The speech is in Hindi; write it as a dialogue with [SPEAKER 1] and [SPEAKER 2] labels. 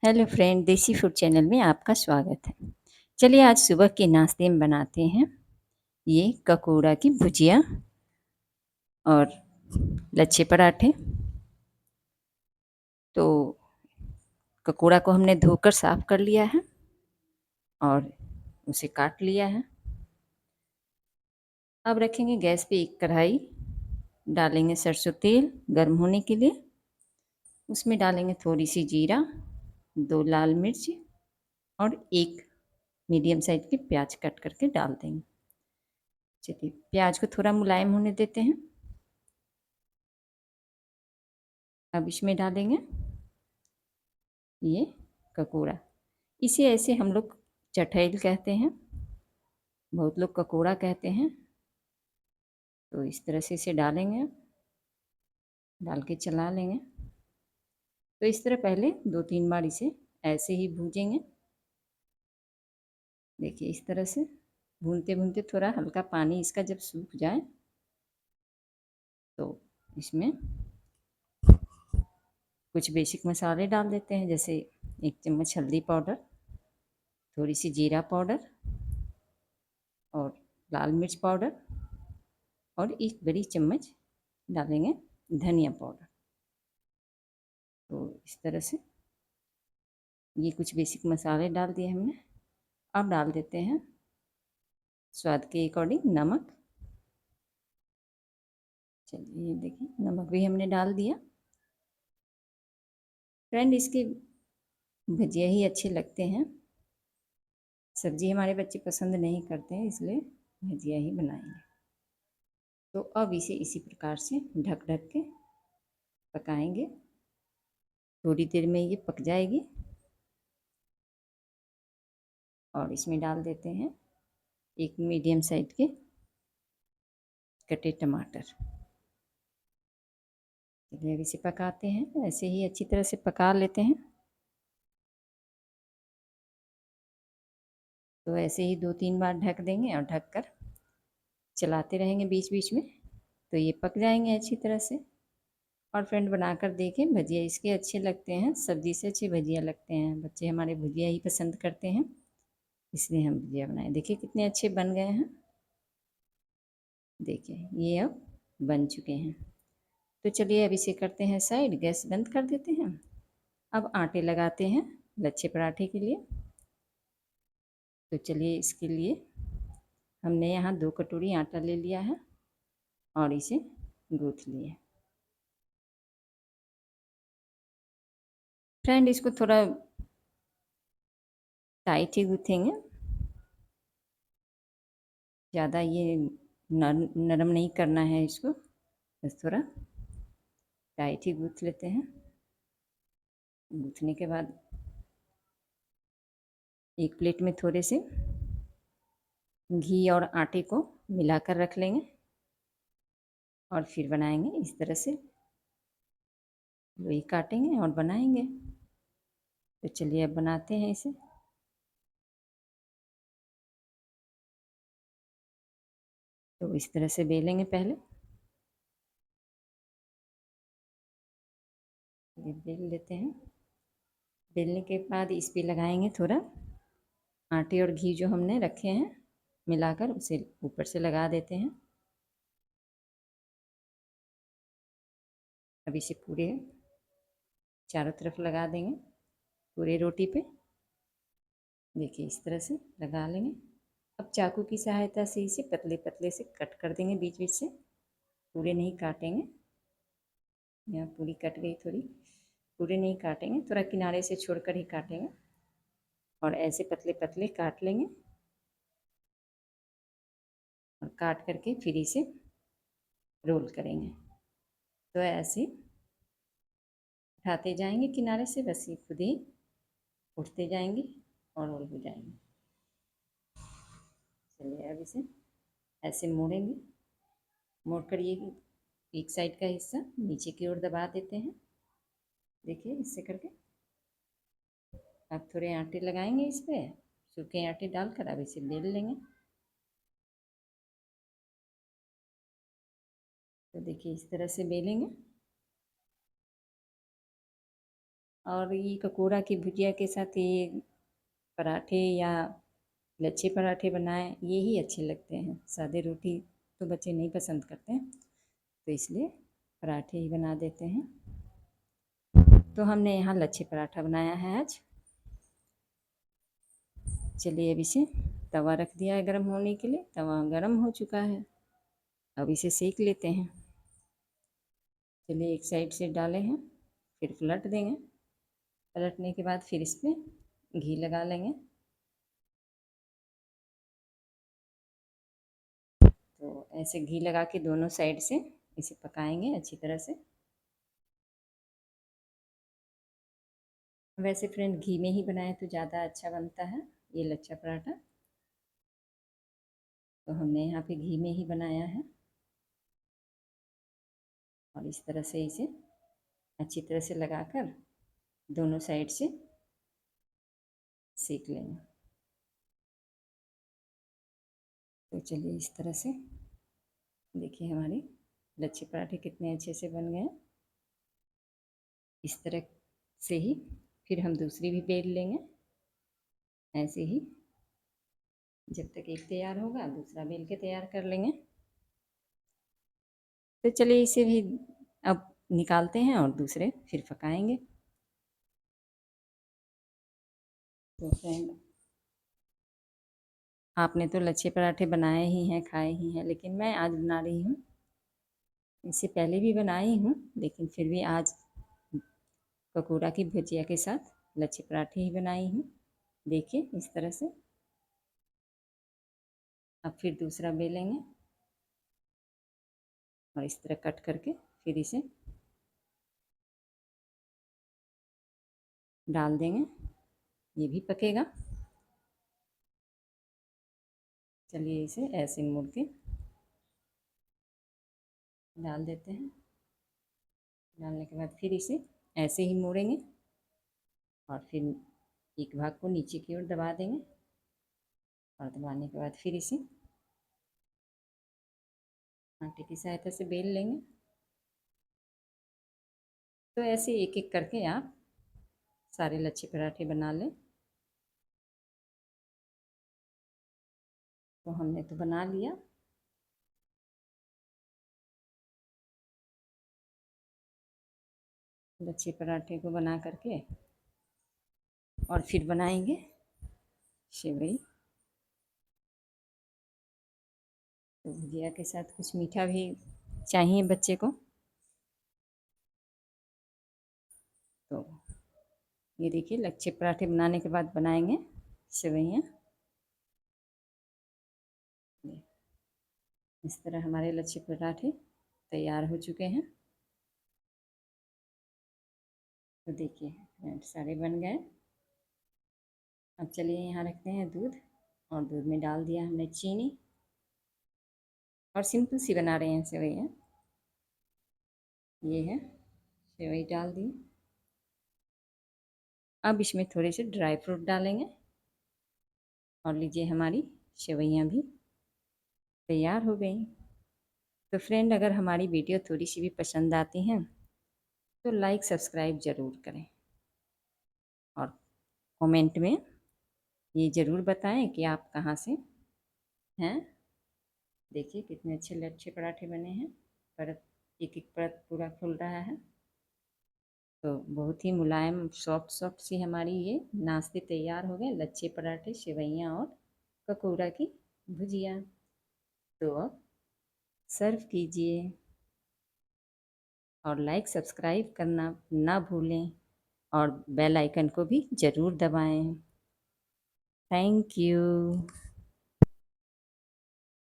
[SPEAKER 1] हेलो फ्रेंड, देसी फूड चैनल में आपका स्वागत है। चलिए आज सुबह के नाश्ते में बनाते हैं ये ककोड़ा की भुजिया और लच्छे पराठे। तो ककोड़ा को हमने धोकर साफ़ कर लिया है और उसे काट लिया है। अब रखेंगे गैस पे एक कढ़ाई, डालेंगे सरसों तेल गर्म होने के लिए। उसमें डालेंगे थोड़ी सी जीरा, 2 लाल मिर्च और एक मीडियम साइज़ की प्याज कट करके डाल देंगे। चलिए प्याज को थोड़ा मुलायम होने देते हैं। अब इसमें डालेंगे ये ककोड़ा। इसे ऐसे हम लोग चठैल कहते हैं, बहुत लोग ककोड़ा कहते हैं। तो इस तरह से इसे डालेंगे, डाल के चला लेंगे। तो इस तरह पहले 2-3 बार इसे ऐसे ही भूजेंगे। देखिए इस तरह से भूनते भूनते थोड़ा हल्का पानी इसका जब सूख जाए तो इसमें कुछ बेसिक मसाले डाल देते हैं, जैसे 1 चम्मच हल्दी पाउडर, थोड़ी सी जीरा पाउडर और लाल मिर्च पाउडर और 1 बड़ी चम्मच डालेंगे धनिया पाउडर। तो इस तरह से ये कुछ बेसिक मसाले डाल दिए हमने। अब डाल देते हैं स्वाद के अकॉर्डिंग नमक। चलिए ये देखिए नमक भी हमने डाल दिया। फ्रेंड इसके भुजिया ही अच्छे लगते हैं, सब्जी हमारे बच्चे पसंद नहीं करते हैं, इसलिए भुजिया ही बनाएंगे। तो अब इसे इसी प्रकार से ढक ढक के पकाएंगे। थोड़ी देर में ये पक जाएगी और इसमें डाल देते हैं एक मीडियम साइज के कटे टमाटर। चलिए अब इसे पकाते हैं, ऐसे ही अच्छी तरह से पका लेते हैं। तो ऐसे ही 2-3 बार ढक देंगे और ढक कर चलाते रहेंगे बीच बीच में, तो ये पक जाएंगे अच्छी तरह से। और फ्रेंड बनाकर देखें, भजिया इसके अच्छे लगते हैं, सब्जी से अच्छे भजिया लगते हैं। बच्चे हमारे भुजिया ही पसंद करते हैं, इसलिए हम भुजिया बनाए। देखिए कितने अच्छे बन गए हैं। देखिए ये अब बन चुके हैं। तो चलिए अब इसे करते हैं साइड, गैस बंद कर देते हैं। अब आटे लगाते हैं लच्छे पराठे के लिए। तो चलिए इसके लिए हमने यहाँ 2 कटोरी आटा ले लिया है और इसे गूँथ लिए। फ्रेंड इसको थोड़ा टाइट ही गूँथेंगे, ज़्यादा ये नरम नहीं करना है इसको, बस थोड़ा टाइट ही गूँथ लेते हैं। गूँथने के बाद एक प्लेट में थोड़े से घी और आटे को मिलाकर रख लेंगे और फिर बनाएंगे इस तरह से लोई काटेंगे और बनाएंगे। तो चलिए अब बनाते हैं इसे। तो इस तरह से बेलेंगे पहले, ये बेल लेते हैं। बेलने के बाद इस पे लगाएंगे थोड़ा आटे और घी जो हमने रखे हैं मिलाकर, उसे ऊपर से लगा देते हैं। अब इसे पूरे चारों तरफ लगा देंगे पूरे रोटी पे। देखिए इस तरह से लगा लेंगे। अब चाकू की सहायता से इसे पतले पतले से कट कर देंगे बीच बीच से, पूरे नहीं काटेंगे। यहाँ पूरी कट गई थोड़ी, पूरे नहीं काटेंगे, थोड़ा किनारे से छोड़कर ही काटेंगे और ऐसे पतले पतले काट लेंगे और काट करके फिर इसे रोल करेंगे। तो ऐसे उठाते जाएंगे किनारे से, बस ये खुद ही उठते जाएंगे और रोल हो जाएंगे। चलिए अब इसे ऐसे मोड़ेंगे, मोड़कर ये एक साइड का हिस्सा नीचे की ओर दबा देते हैं। देखिए इससे करके अब थोड़े आटे लगाएंगे इस पर, सूखे आटे डालकर अब इसे बेल लेंगे। तो देखिए इस तरह से बेलेंगे। और ये ककोड़ा की भुजिया के साथ ये पराठे या लच्छे पराठे बनाएं, ये ही अच्छे लगते हैं। सादे रोटी तो बच्चे नहीं पसंद करते हैं, तो इसलिए पराठे ही बना देते हैं। तो हमने यहाँ लच्छे पराठा बनाया है आज। चलिए अब इसे तवा रख दिया है गर्म होने के लिए। तवा गर्म हो चुका है, अब इसे सेक लेते हैं। चलिए एक साइड से डाले हैं, फिर पलट देंगे। पलटने के बाद फिर इस पर घी लगा लेंगे। तो ऐसे घी लगा के दोनों साइड से इसे पकाएंगे अच्छी तरह से। वैसे फ्रेंड घी में ही बनाए तो ज़्यादा अच्छा बनता है ये लच्छा पराठा, तो हमने यहाँ पे घी में ही बनाया है। और इस तरह से इसे अच्छी तरह से लगाकर दोनों साइड से सेक लेंगे। तो चलिए इस तरह से देखिए हमारे लच्छे पराठे कितने अच्छे से बन गए। इस तरह से ही फिर हम दूसरी भी बेल लेंगे। ऐसे ही जब तक एक तैयार होगा दूसरा बेल के तैयार कर लेंगे। तो चलिए इसे भी अब निकालते हैं और दूसरे फिर पकाएंगे। तो फ्रेंड आपने तो लच्छे पराठे बनाए ही हैं, खाए ही हैं, लेकिन मैं आज बना रही हूँ। इससे पहले भी बनाई हूँ, लेकिन फिर भी आज पकौड़ा की भुजिया के साथ लच्छे पराठे ही बनाई हूँ। देखिए इस तरह से। अब फिर दूसरा बेलेंगे और इस तरह कट करके फिर इसे डाल देंगे। ये भी पकेगा। चलिए इसे ऐसे मोड़ के डाल देते हैं। डालने के बाद फिर इसे ऐसे ही मोड़ेंगे और फिर एक भाग को नीचे की ओर दबा देंगे और दबाने के बाद फिर इसे आटे की सहायता से बेल लेंगे। तो ऐसे एक एक करके आप सारे लच्छे पराठे बना लें। तो हमने तो बना लिया। लच्छे पराठे को बना करके और फिर बनाएंगे सेवई। तो भुजिया के साथ कुछ मीठा भी चाहिए बच्चे को। तो ये देखिए लच्छे पराठे बनाने के बाद बनाएंगे सेवइयाँ। इस तरह हमारे लच्छे पराठे तैयार हो चुके हैं। तो देखिए सारे बन गए। अब चलिए यहाँ रखते हैं दूध, और दूध में डाल दिया हमने चीनी, और सिंपल सी बना रहे हैं सेवइयाँ। ये है सेवई डाल दी। अब इसमें थोड़े से ड्राई फ्रूट डालेंगे और लीजिए हमारी सेवइयाँ भी तैयार हो गई। तो फ्रेंड अगर हमारी वीडियो थोड़ी सी भी पसंद आती हैं तो लाइक सब्सक्राइब ज़रूर करें, और कमेंट में ये ज़रूर बताएं कि आप कहाँ से हैं। देखिए कितने अच्छे लच्छे पराठे बने हैं। परत एक एक परत पूरा खुल रहा है। तो बहुत ही मुलायम सॉफ्ट सॉफ्ट सी हमारी ये नाश्ते तैयार हो गए, लच्छे पराठे, सेवइयाँ और ककोड़ा की भुजिया। तो अब सर्व कीजिए और लाइक सब्सक्राइब करना ना भूलें, और बेल आइकन को भी ज़रूर दबाएं। Thank you.